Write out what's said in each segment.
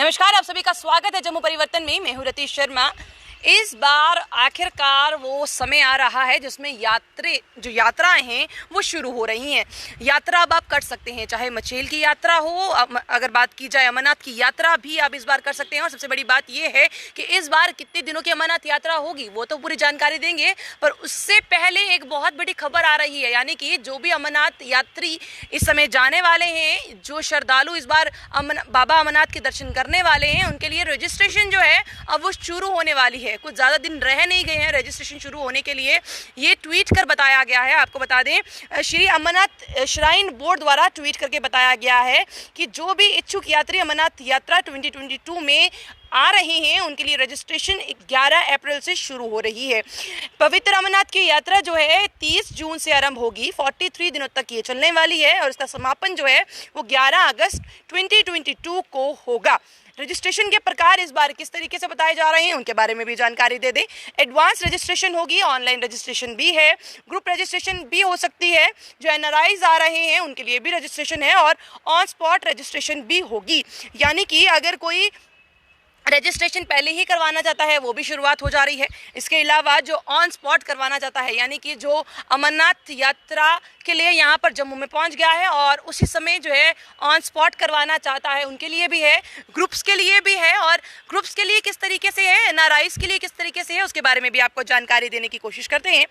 नमस्कार, आप सभी का स्वागत है जम्मू परिवर्तन में। मैं हूं रतीश शर्मा। इस बार आखिरकार वो समय आ रहा है जिसमें यात्राएं हैं वो शुरू हो रही हैं। यात्रा अब आप कर सकते हैं, चाहे मचेल की यात्रा हो, अगर बात की जाए अमरनाथ की यात्रा भी आप इस बार कर सकते हैं। और सबसे बड़ी बात ये है कि इस बार कितने दिनों की अमरनाथ यात्रा होगी वो तो पूरी जानकारी देंगे, पर उससे पहले एक बहुत बड़ी खबर आ रही है, यानी कि जो भी अमरनाथ यात्री इस समय जाने वाले हैं, जो श्रद्धालु इस बार बाबा अमरनाथ के दर्शन करने वाले हैं, उनके लिए रजिस्ट्रेशन जो है अब वो शुरू होने वाली है। कुछ ज़्यादा दिन रह नहीं गए हैं रजिस्ट्रेशन शुरू होने के लिए। ये ट्वीट कर बताया गया है। आपको बता दें, श्री अमरनाथ श्राइन बोर्ड द्वारा ट्वीट करके बताया गया है कि जो भी इच्छुक यात्री अमरनाथ यात्रा 2022 में आ रहे हैं उनके लिए रजिस्ट्रेशन 11 अप्रैल से शुरू हो रही है। पवित्र अमरनाथ की यात्रा जो है 30 जून से आरंभ होगी। 43 दिनों तक ये चलने वाली है और इसका समापन जो है वो 11 अगस्त 2022 को होगा। रजिस्ट्रेशन के प्रकार इस बार किस तरीके से बताए जा रहे हैं उनके बारे में भी जानकारी दे दें। एडवांस रजिस्ट्रेशन होगी, ऑनलाइन रजिस्ट्रेशन भी है, ग्रुप रजिस्ट्रेशन भी हो सकती है। जो एनआरआईज आ रहे हैं उनके लिए भी रजिस्ट्रेशन है और ऑन स्पॉट रजिस्ट्रेशन भी होगी। यानी कि अगर कोई रजिस्ट्रेशन पहले ही करवाना चाहता है वो भी शुरुआत हो जा रही है। इसके अलावा जो ऑन स्पॉट करवाना चाहता है, यानी कि जो अमरनाथ यात्रा के लिए यहाँ पर जम्मू में पहुँच गया है और उसी समय जो है ऑन स्पॉट करवाना चाहता है, उनके लिए भी है, ग्रुप्स के लिए भी है। और ग्रुप्स के लिए किस तरीके से है, एनआरआईज के लिए किस तरीके से है, उसके बारे में भी आपको जानकारी देने की कोशिश करते हैं।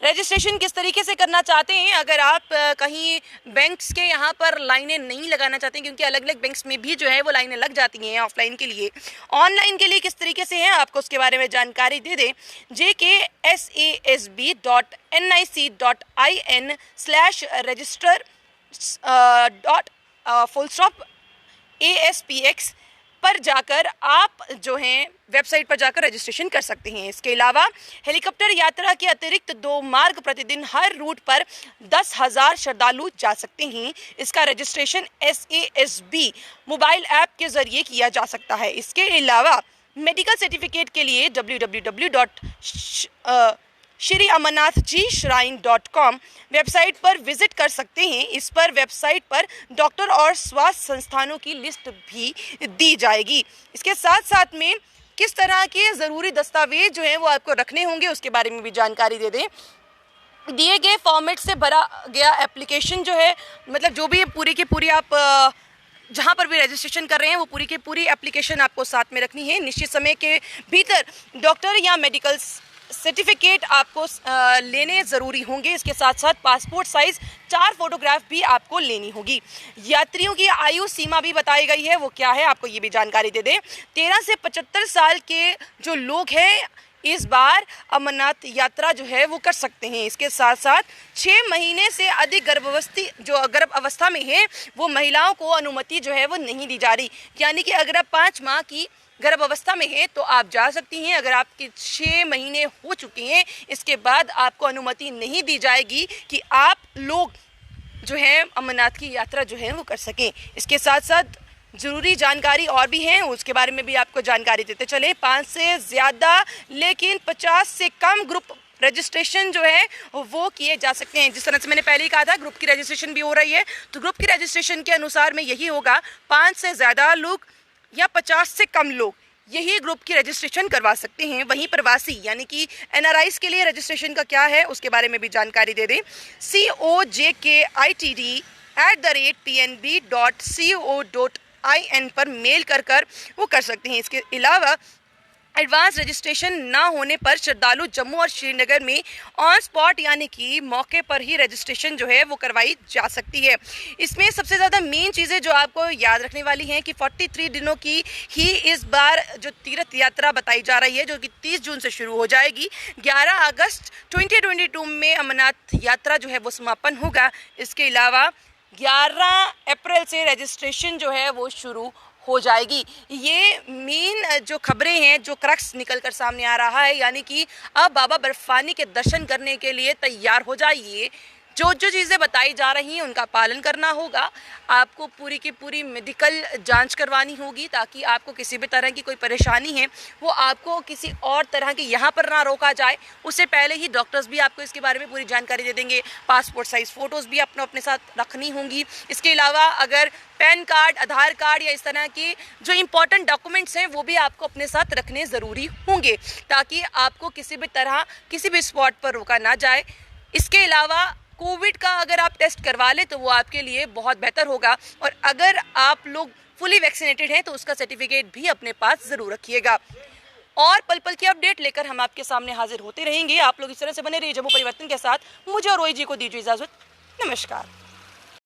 रजिस्ट्रेशन किस तरीके से करना चाहते हैं, अगर आप कहीं बैंक्स के यहाँ पर लाइनें नहीं लगाना चाहते हैं, क्योंकि अलग अलग बैंक्स में भी जो है वो लाइनें लग जाती हैं ऑफलाइन के लिए, ऑनलाइन के लिए किस तरीके से है, आपको उसके बारे में जानकारी दे दें। JKSASB.nic.in/register.ASPX पर जाकर आप जो हैं वेबसाइट पर जाकर रजिस्ट्रेशन कर सकते हैं। इसके अलावा हेलीकॉप्टर यात्रा के अतिरिक्त 2 मार्ग प्रतिदिन हर रूट पर 10,000 श्रद्धालु जा सकते हैं। इसका रजिस्ट्रेशन SASB मोबाइल ऐप के जरिए किया जा सकता है। इसके अलावा मेडिकल सर्टिफिकेट के लिए www.shriamarnathjishrine.com वेबसाइट पर विजिट कर सकते हैं। इस पर वेबसाइट पर डॉक्टर और स्वास्थ्य संस्थानों की लिस्ट भी दी जाएगी। इसके साथ साथ में किस तरह के ज़रूरी दस्तावेज जो हैं वो आपको रखने होंगे उसके बारे में भी जानकारी दे दें। दिए गए फॉर्मेट से भरा गया एप्लीकेशन जो है, मतलब जो भी पूरी की पूरी आप जहाँ पर भी रजिस्ट्रेशन कर रहे हैं वो पूरी की पूरी एप्लीकेशन आपको साथ में रखनी है। निश्चित समय के भीतर डॉक्टर या मेडिकल सर्टिफिकेट आपको लेने ज़रूरी होंगे। इसके साथ साथ पासपोर्ट साइज़ 4 फोटोग्राफ भी आपको लेनी होगी। यात्रियों की आयु सीमा भी बताई गई है, वो क्या है आपको ये भी जानकारी दे दें। 13 से 75 साल के जो लोग हैं इस बार अमरनाथ यात्रा जो है वो कर सकते हैं। इसके साथ साथ 6 महीने से अधिक गर्भ अवस्था में है वो महिलाओं को अनुमति जो है वो नहीं दी जा रही। यानी कि अगर आप 5 माह की गर्भ अवस्था में है तो आप जा सकती हैं। अगर आपके 6 महीने हो चुके हैं इसके बाद आपको अनुमति नहीं दी जाएगी कि आप लोग जो है अमरनाथ की यात्रा जो है वो कर सकें। इसके साथ साथ ज़रूरी जानकारी और भी हैं, उसके बारे में भी आपको जानकारी देते चले। 5 से ज़्यादा लेकिन 50 से कम ग्रुप रजिस्ट्रेशन जो है वो किए जा सकते हैं। जिस तरह से मैंने पहले ही कहा था, ग्रुप की रजिस्ट्रेशन भी हो रही है, तो ग्रुप की रजिस्ट्रेशन के अनुसार में यही होगा, 5 से ज़्यादा लोग या 50 से कम लोग यही ग्रुप की रजिस्ट्रेशन करवा सकते हैं। वहीं प्रवासी यानी कि एनआरआईज के लिए रजिस्ट्रेशन का क्या है उसके बारे में भी जानकारी दे दें। COJKITD@tnb.co.in पर मेल कर वो कर सकते हैं। इसके अलावा एडवांस रजिस्ट्रेशन ना होने पर श्रद्धालु जम्मू और श्रीनगर में ऑन स्पॉट यानी कि मौके पर ही रजिस्ट्रेशन जो है वो करवाई जा सकती है। इसमें सबसे ज़्यादा मेन चीज़ें जो आपको याद रखने वाली हैं कि 43 दिनों की ही इस बार जो तीर्थ यात्रा बताई जा रही है, जो कि 30 जून से शुरू हो जाएगी। 11 अगस्त 2022 में अमरनाथ यात्रा जो है वो समापन होगा। इसके अलावा 11 अप्रैल से रजिस्ट्रेशन जो है वो शुरू हो जाएगी। ये मेन जो खबरें हैं, जो क्रक्स निकल कर सामने आ रहा है, यानी कि अब बाबा बर्फानी के दर्शन करने के लिए तैयार हो जाइए। जो जो चीज़ें बताई जा रही हैं उनका पालन करना होगा। आपको पूरी की पूरी मेडिकल जांच करवानी होगी ताकि आपको किसी भी तरह की कोई परेशानी है वो आपको किसी और तरह की यहाँ पर ना रोका जाए। उससे पहले ही डॉक्टर्स भी आपको इसके बारे में पूरी जानकारी दे देंगे। पासपोर्ट साइज़ फ़ोटोज़ भी अपने साथ रखनी होंगी। इसके अलावा अगर पैन कार्ड, आधार कार्ड या इस तरह की जो इम्पोर्टेंट डॉक्यूमेंट्स हैं वो भी आपको अपने साथ रखने ज़रूरी होंगे ताकि आपको किसी भी तरह किसी भी स्पॉट पर रोका ना जाए। इसके अलावा कोविड का अगर आप टेस्ट करवा लें तो वो आपके लिए बहुत बेहतर होगा और अगर आप लोग फुली वैक्सीनेटेड हैं तो उसका सर्टिफिकेट भी अपने पास ज़रूर रखिएगा। और पल पल की अपडेट लेकर हम आपके सामने हाजिर होते रहेंगे। आप लोग इस तरह से बने रहिए जम्मू परिवर्तन के साथ। मुझे और रोई जी को दीजिए इजाज़त। नमस्कार।